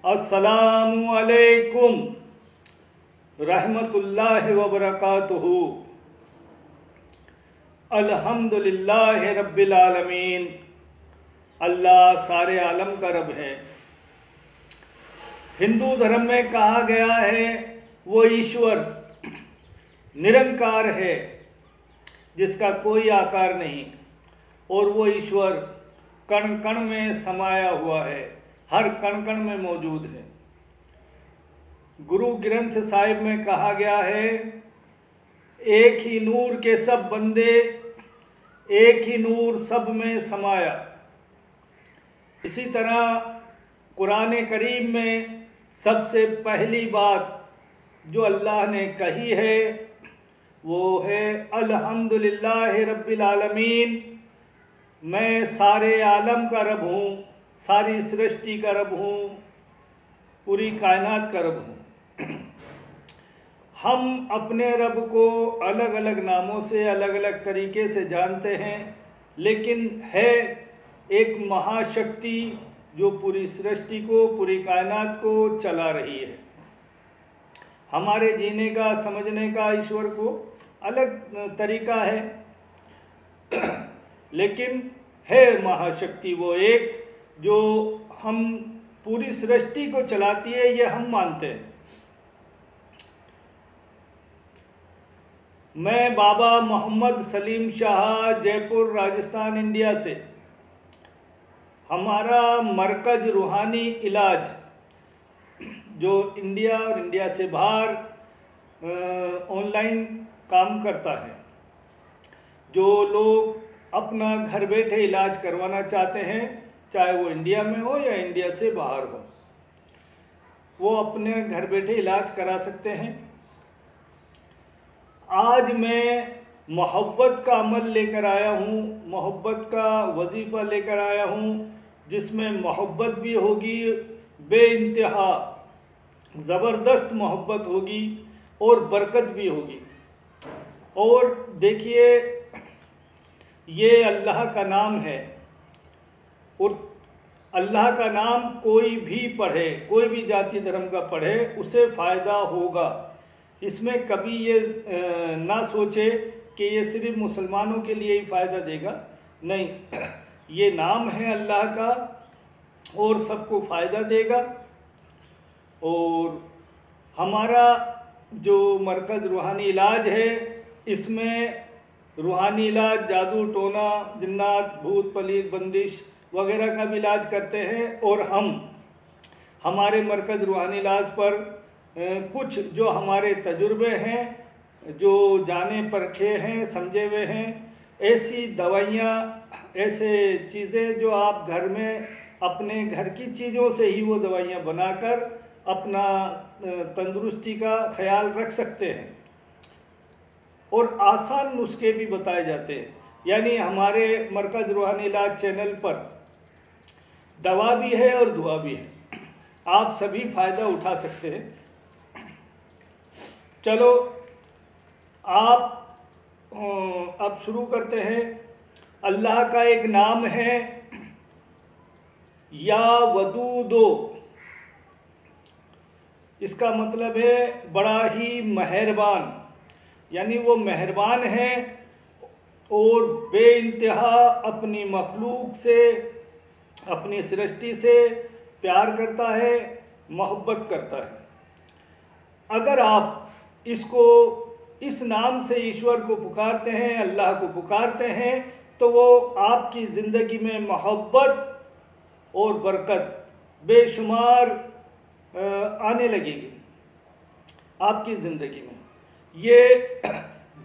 अस्सलामु अलैकुम रहमतुल्लाहि व बरकातुहू। अल्हम्दुलिल्लाहि रब्बिल आलमीन। अल्लाह सारे आलम का रब है। हिंदू धर्म में कहा गया है वो ईश्वर निरंकार है जिसका कोई आकार नहीं, और वो ईश्वर कण कण में समाया हुआ है, हर कण कण में मौजूद है। गुरु ग्रंथ साहिब में कहा गया है, एक ही नूर के सब बंदे, एक ही नूर सब में समाया। इसी तरह कुरान करीम में सबसे पहली बात जो अल्लाह ने कही है वो है अल्हम्दुलिल्लाहि रब्बिल आलमीन। मैं सारे आलम का रब हूँ, सारी सृष्टि का रब हूँ, पूरी कायनात का रब हूँ। हम अपने रब को अलग अलग नामों से, अलग अलग तरीके से जानते हैं, लेकिन है एक महाशक्ति जो पूरी सृष्टि को, पूरी कायनात को चला रही है। हमारे जीने का, समझने का ईश्वर को अलग तरीका है, लेकिन है महाशक्ति वो एक जो हम पूरी सृष्टि को चलाती है, ये हम मानते हैं। मैं बाबा मोहम्मद सलीम शाह, जयपुर राजस्थान इंडिया से। हमारा मरकज़ रूहानी इलाज जो इंडिया और इंडिया से बाहर ऑनलाइन काम करता है। जो लोग अपना घर बैठे इलाज करवाना चाहते हैं, चाहे वो इंडिया में हो या इंडिया से बाहर हो, वो अपने घर बैठे इलाज करा सकते हैं। आज मैं मोहब्बत का अमल लेकर आया हूँ, मोहब्बत का वजीफ़ा लेकर आया हूँ, जिसमें मोहब्बत भी होगी, बेइंतहा ज़बरदस्त मोहब्बत होगी और बरकत भी होगी। और देखिए, ये अल्लाह का नाम है, और अल्लाह का नाम कोई भी पढ़े, कोई भी जाति धर्म का पढ़े, उसे फ़ायदा होगा। इसमें कभी ये ना सोचे कि ये सिर्फ मुसलमानों के लिए ही फ़ायदा देगा, नहीं, ये नाम है अल्लाह का और सबको फ़ायदा देगा। और हमारा जो मरकज़ रूहानी इलाज है, इसमें रूहानी इलाज, जादू टोना, जिन्नात, भूत पलीत, बंदिश वगैरह का भी इलाज करते हैं। और हम हमारे मरकज़ रूहानी इलाज पर कुछ जो हमारे तजुर्बे हैं, जो जाने परखे हैं, समझे हुए हैं, ऐसी दवाइयाँ, ऐसे चीज़ें जो आप घर में अपने घर की चीज़ों से ही वो दवाइयाँ बनाकर अपना तंदुरुस्ती का ख्याल रख सकते हैं। और आसान नुस्खे भी बताए जाते हैं। यानी हमारे मरकज़ रूहानी इलाज चैनल पर दवा भी है और दुआ भी है, आप सभी फ़ायदा उठा सकते हैं। चलो आप अब शुरू करते हैं। अल्लाह का एक नाम है या वदूदो। इसका मतलब है बड़ा ही मेहरबान, यानी वो मेहरबान है और बेइंतहा अपनी मखलूक से, अपनी सृष्टि से प्यार करता है, मोहब्बत करता है। अगर आप इसको, इस नाम से ईश्वर को पुकारते हैं, अल्लाह को पुकारते हैं, तो वो आपकी ज़िंदगी में मोहब्बत और बरकत बेशुमार आने लगेगी आपकी ज़िंदगी में। ये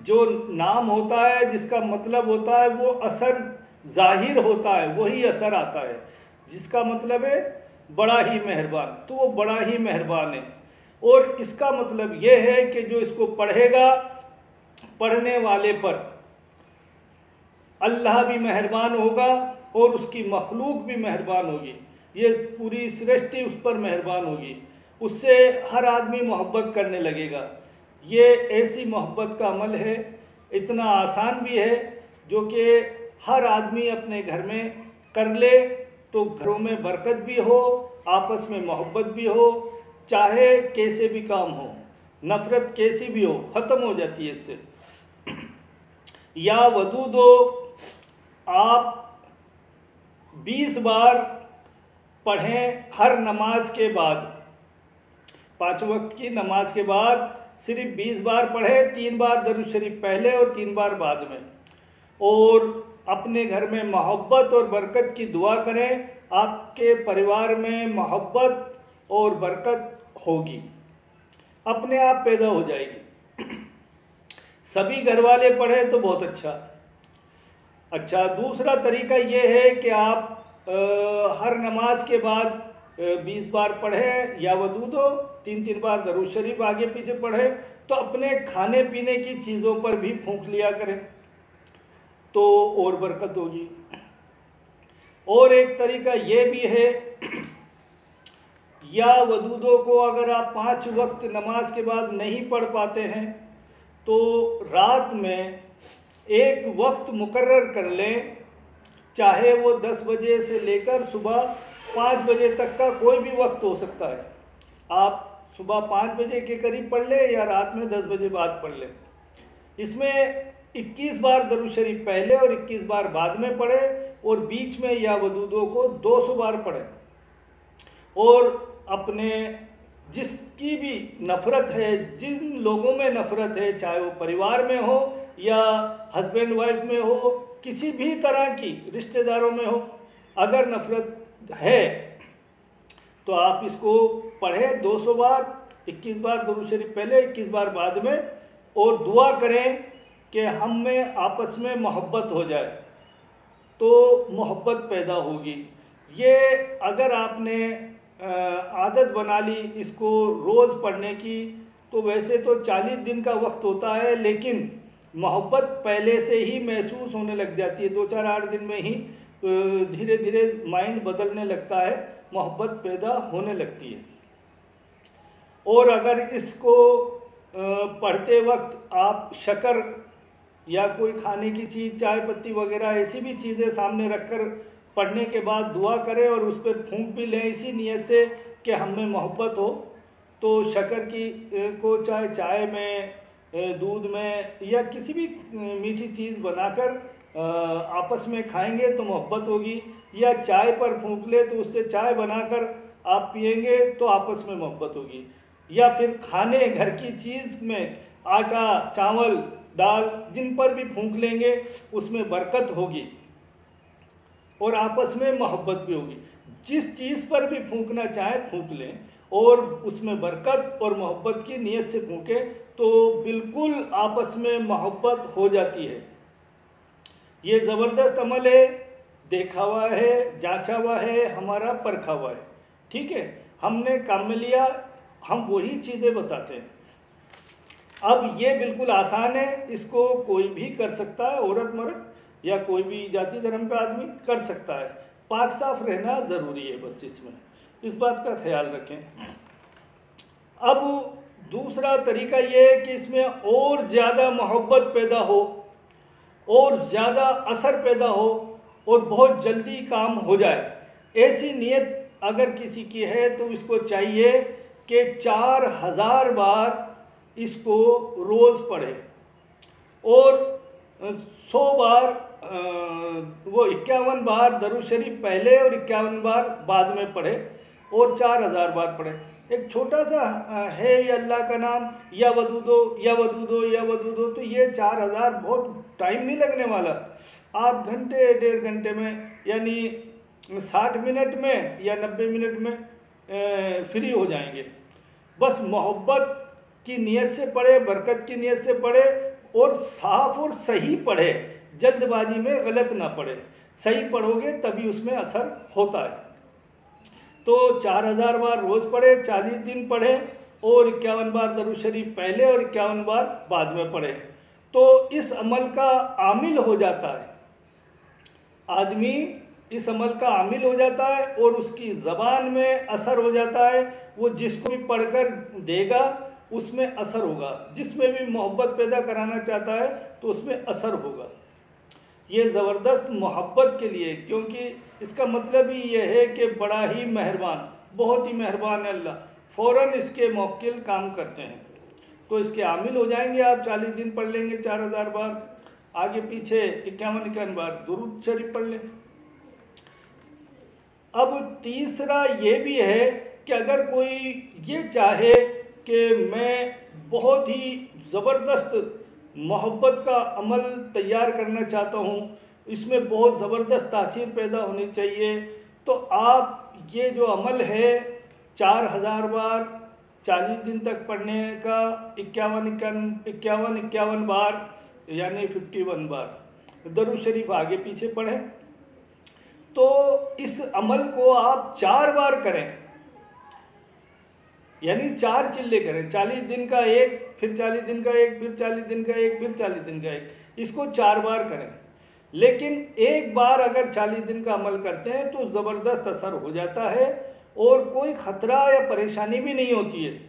जो नाम होता है, जिसका मतलब होता है वो असर ज़ाहिर होता है, वही असर आता है। जिसका मतलब है बड़ा ही मेहरबान, तो वो बड़ा ही मेहरबान है। और इसका मतलब ये है कि जो इसको पढ़ेगा, पढ़ने वाले पर अल्लाह भी मेहरबान होगा और उसकी मखलूक भी मेहरबान होगी। ये पूरी सृष्टि उस पर मेहरबान होगी, उससे हर आदमी मोहब्बत करने लगेगा। ये ऐसी मोहब्बत का अमल है, इतना आसान भी है, जो कि हर आदमी अपने घर में कर ले तो घरों में बरकत भी हो आपस में मोहब्बत भी हो, चाहे कैसे भी काम हो, नफ़रत कैसी भी हो ख़त्म हो जाती है इससे। या वदूदो आप 20 बार पढ़ें हर नमाज के बाद, 5 वक्त की नमाज के बाद सिर्फ 20 बार पढ़ें, 3 बार दरूद शरीफ पहले और 3 बार बाद में। और अपने घर में मोहब्बत और बरकत की दुआ करें, आपके परिवार में मोहब्बत और बरकत होगी, अपने आप पैदा हो जाएगी। सभी घर वाले पढ़ें तो बहुत अच्छा। दूसरा तरीका ये है कि आप हर नमाज के बाद 20 बार पढ़ें या वदूदो, 3-3 बार दरूद शरीफ आगे पीछे पढ़ें, तो अपने खाने पीने की चीज़ों पर भी फूंक लिया करें तो और बरकत होगी। और एक तरीका ये भी है, या वदूदो को अगर आप 5 वक्त नमाज के बाद नहीं पढ़ पाते हैं तो रात में एक वक्त मुकर्रर कर लें, चाहे वो 10 बजे से लेकर सुबह 5 बजे तक का कोई भी वक्त हो सकता है। आप सुबह 5 बजे के करीब पढ़ लें या रात में 10 बजे बाद पढ़ लें। इसमें 21 बार दरूद शरीफ पहले और 21 बार बाद में पढ़ें और बीच में या वदूदो को 200 बार पढ़ें। और अपने जिसकी भी नफ़रत है, जिन लोगों में नफ़रत है, चाहे वो परिवार में हो या हस्बैंड वाइफ में हो, किसी भी तरह की रिश्तेदारों में हो, अगर नफ़रत है तो आप इसको पढ़ें 200 बार, 21 बार दरूद शरीफ पहले, 21 बार बाद में, और दुआ करें कि हम में आपस में मोहब्बत हो जाए तो मोहब्बत पैदा होगी। ये अगर आपने आदत बना ली इसको रोज़ पढ़ने की, तो वैसे तो 40 दिन का वक्त होता है, लेकिन मोहब्बत पहले से ही महसूस होने लग जाती है। 2-4-8 दिन में ही धीरे धीरे माइंड बदलने लगता है, मोहब्बत पैदा होने लगती है। और अगर इसको पढ़ते वक्त आप शक्कर या कोई खाने की चीज़, चाय पत्ती वगैरह ऐसी भी चीज़ें सामने रखकर पढ़ने के बाद दुआ करें और उस पर फूंक भी लें इसी नीयत से कि हम में मोहब्बत हो, तो शक्कर की को चाहे चाय में, दूध में या किसी भी मीठी चीज़ बनाकर आपस में खाएंगे तो मोहब्बत होगी, या चाय पर फूंक ले तो उससे चाय बनाकर आप पिएंगे तो आपस में मोहब्बत होगी, या फिर खाने घर की चीज़ में आटा, चावल, दाल जिन पर भी फूंक लेंगे उसमें बरकत होगी और आपस में मोहब्बत भी होगी। जिस चीज़ पर भी फूंकना चाहें फूंक लें और उसमें बरकत और मोहब्बत की नीयत से फूंकें तो बिल्कुल आपस में मोहब्बत हो जाती है। ये ज़बरदस्त अमल है, देखा हुआ है, जांचा हुआ है, हमारा परखा हुआ है। ठीक है, हमने काम में लिया, हम वही चीज़ें बताते हैं। अब ये बिल्कुल आसान है, इसको कोई भी कर सकता है, औरत मर्द या कोई भी जाति धर्म का आदमी कर सकता है। पाक साफ रहना ज़रूरी है, बस इसमें इस बात का ख्याल रखें। अब दूसरा तरीका ये है कि इसमें और ज़्यादा मोहब्बत पैदा हो और ज़्यादा असर पैदा हो और बहुत जल्दी काम हो जाए, ऐसी नीयत अगर किसी की है तो इसको चाहिए कि 4000 बार इसको रोज़ पढ़े और 100 बार वो 51 बार दरूद शरीफ पहले और 51 बार बाद में पढ़े और 4000 बार पढ़े। एक छोटा सा है ये अल्लाह का नाम, या वदूदो या वदूदो या वदूदो, तो ये 4000 बहुत टाइम नहीं लगने वाला। आप घंटे 1.5 घंटे में यानी 60 मिनट में या 90 मिनट में फ्री हो जाएंगे। बस मोहब्बत की नीयत से पढ़े, बरकत की नीयत से पढ़े और साफ और सही पढ़े, जल्दबाजी में गलत ना पढ़े। सही पढ़ोगे तभी उसमें असर होता है। तो 4000 बार रोज़ पढ़े, 40 दिन पढ़े और 51 बार दरूद शरीफ पहले और 51 बार बाद में पढ़े, तो इस अमल का आमिल हो जाता है। आदमी इस अमल का आमिल हो जाता है और उसकी ज़बान में असर हो जाता है। वो जिसको भी पढ़कर देगा उसमें असर होगा, जिसमें भी मोहब्बत पैदा कराना चाहता है तो उसमें असर होगा। ये ज़बरदस्त मोहब्बत के लिए, क्योंकि इसका मतलब ही ये है कि बड़ा ही मेहरबान, बहुत ही मेहरबान है अल्लाह, फ़ौरन इसके मौक्किल काम करते हैं। तो इसके आमिल हो जाएंगे आप। 40 दिन पढ़ लेंगे 4000 बार, आगे पीछे 51 बार दुरूद शरीफ पढ़ लें। अब तीसरा ये भी है कि अगर कोई ये चाहे कि मैं बहुत ही ज़बरदस्त मोहब्बत का अमल तैयार करना चाहता हूँ, इसमें बहुत ज़बरदस्त तासीर पैदा होनी चाहिए, तो आप ये जो अमल है 4000 बार 40 दिन तक पढ़ने का 51 बार यानी 51 बार दरूद शरीफ आगे पीछे पढ़ें। तो इस अमल को आप 4 बार करें, यानी 4 चिल्ले करें। 40 दिन का एक, फिर 40 दिन का एक, फिर 40 दिन का एक, फिर 40 दिन का एक, इसको 4 बार करें। लेकिन एक बार अगर 40 दिन का अमल करते हैं तो ज़बरदस्त असर हो जाता है और कोई ख़तरा या परेशानी भी नहीं होती है।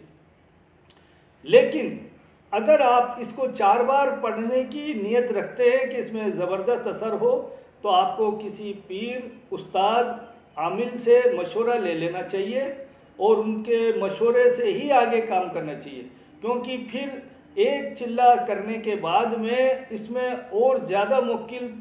लेकिन अगर आप इसको 4 बार पढ़ने की नीयत रखते हैं कि इसमें ज़बरदस्त असर हो, तो आपको किसी पीर, उस्ताद, आमिल से मशवरा ले लेना चाहिए और उनके मशवरे से ही आगे काम करना चाहिए, क्योंकि फिर एक चिल्ला करने के बाद में इसमें और ज़्यादा मुश्किल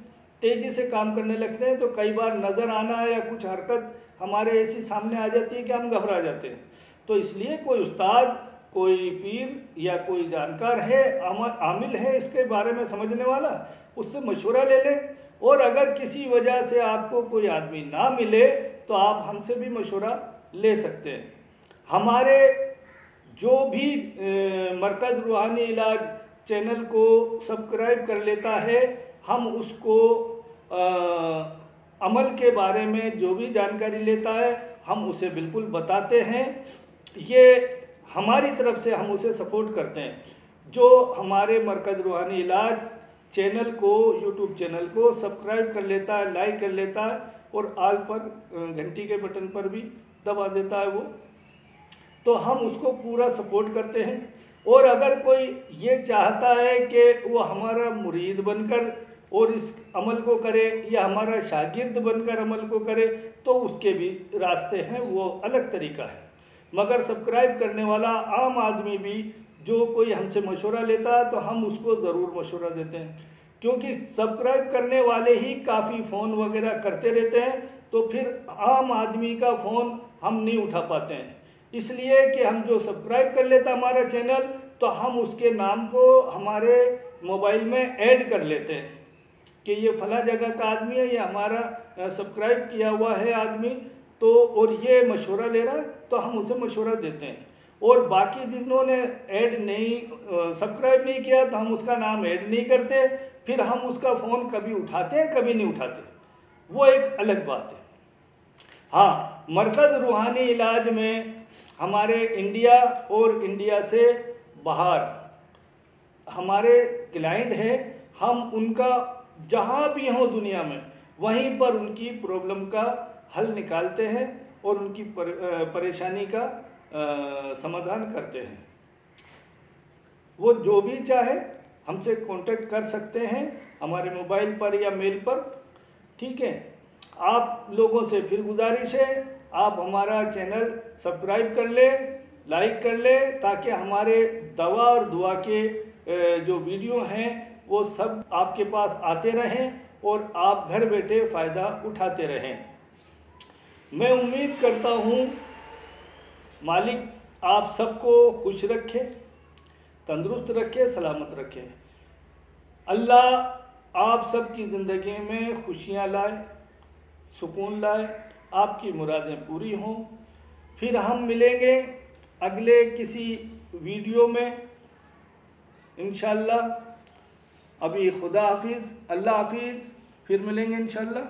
तेज़ी से काम करने लगते हैं, तो कई बार नज़र आना या कुछ हरकत हमारे ऐसी सामने आ जाती है कि हम घबरा जाते हैं। तो इसलिए कोई उस्ताद, कोई पीर या कोई जानकार है, आमिल है इसके बारे में समझने वाला, उससे मशवरा ले लें। और अगर किसी वजह से आपको कोई आदमी ना मिले तो आप हमसे भी मशवरा ले सकते हैं। हमारे जो भी मरकज़ रूहानी इलाज चैनल को सब्सक्राइब कर लेता है, हम उसको अमल के बारे में जो भी जानकारी लेता है हम उसे बिल्कुल बताते हैं। ये हमारी तरफ से हम उसे सपोर्ट करते हैं। जो हमारे मरकज़ रूहानी इलाज चैनल को, यूट्यूब चैनल को सब्सक्राइब कर लेता है, लाइक कर लेता है और आल पर घंटी के बटन पर भी दबा देता है वो, तो हम उसको पूरा सपोर्ट करते हैं। और अगर कोई ये चाहता है कि वो हमारा मुरीद बनकर और इस अमल को करे या हमारा शागिर्द बनकर अमल को करे, तो उसके भी रास्ते हैं, वो अलग तरीका है। मगर सब्सक्राइब करने वाला आम आदमी भी जो कोई हमसे मशवरा लेता है तो हम उसको ज़रूर मशवरा देते हैं, क्योंकि सब्सक्राइब करने वाले ही काफ़ी फ़ोन वगैरह करते रहते हैं, तो फिर आम आदमी का फ़ोन हम नहीं उठा पाते हैं। इसलिए कि हम जो सब्सक्राइब कर लेता हमारा चैनल, तो हम उसके नाम को हमारे मोबाइल में ऐड कर लेते हैं कि ये फ़ला जगह का आदमी है, ये हमारा सब्सक्राइब किया हुआ है आदमी, तो और ये मशवरा ले रहा है, तो हम उसे मशवरा देते हैं। और बाकी जिन्होंने ऐड नहीं सब्सक्राइब नहीं किया तो हम उसका नाम ऐड नहीं करते, फिर हम उसका फ़ोन कभी उठाते हैं कभी नहीं उठाते, वो एक अलग बात है। हाँ, मरकज़ रूहानी इलाज में हमारे इंडिया और इंडिया से बाहर हमारे क्लाइंट हैं, हम उनका जहाँ भी हों दुनिया में वहीं पर उनकी प्रॉब्लम का हल निकालते हैं और उनकी परेशानी का समाधान करते हैं। वो जो भी चाहे हमसे कांटेक्ट कर सकते हैं हमारे मोबाइल पर या मेल पर, ठीक है। आप लोगों से फिर गुजारिश है, आप हमारा चैनल सब्सक्राइब कर ले, लाइक कर ले, ताकि हमारे दवा और दुआ के जो वीडियो हैं वो सब आपके पास आते रहें और आप घर बैठे फ़ायदा उठाते रहें। मैं उम्मीद करता हूँ मालिक आप सबको खुश रखे, तंदुरुस्त रखे, सलामत रखे। अल्लाह आप सबकी ज़िंदगी में खुशियाँ लाए, सुकून लाए, आपकी मुरादें पूरी हों। फिर हम मिलेंगे अगले किसी वीडियो में इंशाअल्लाह। अभी खुदा हाफिज़, अल्लाह हाफिज़, फिर मिलेंगे इंशाअल्लाह।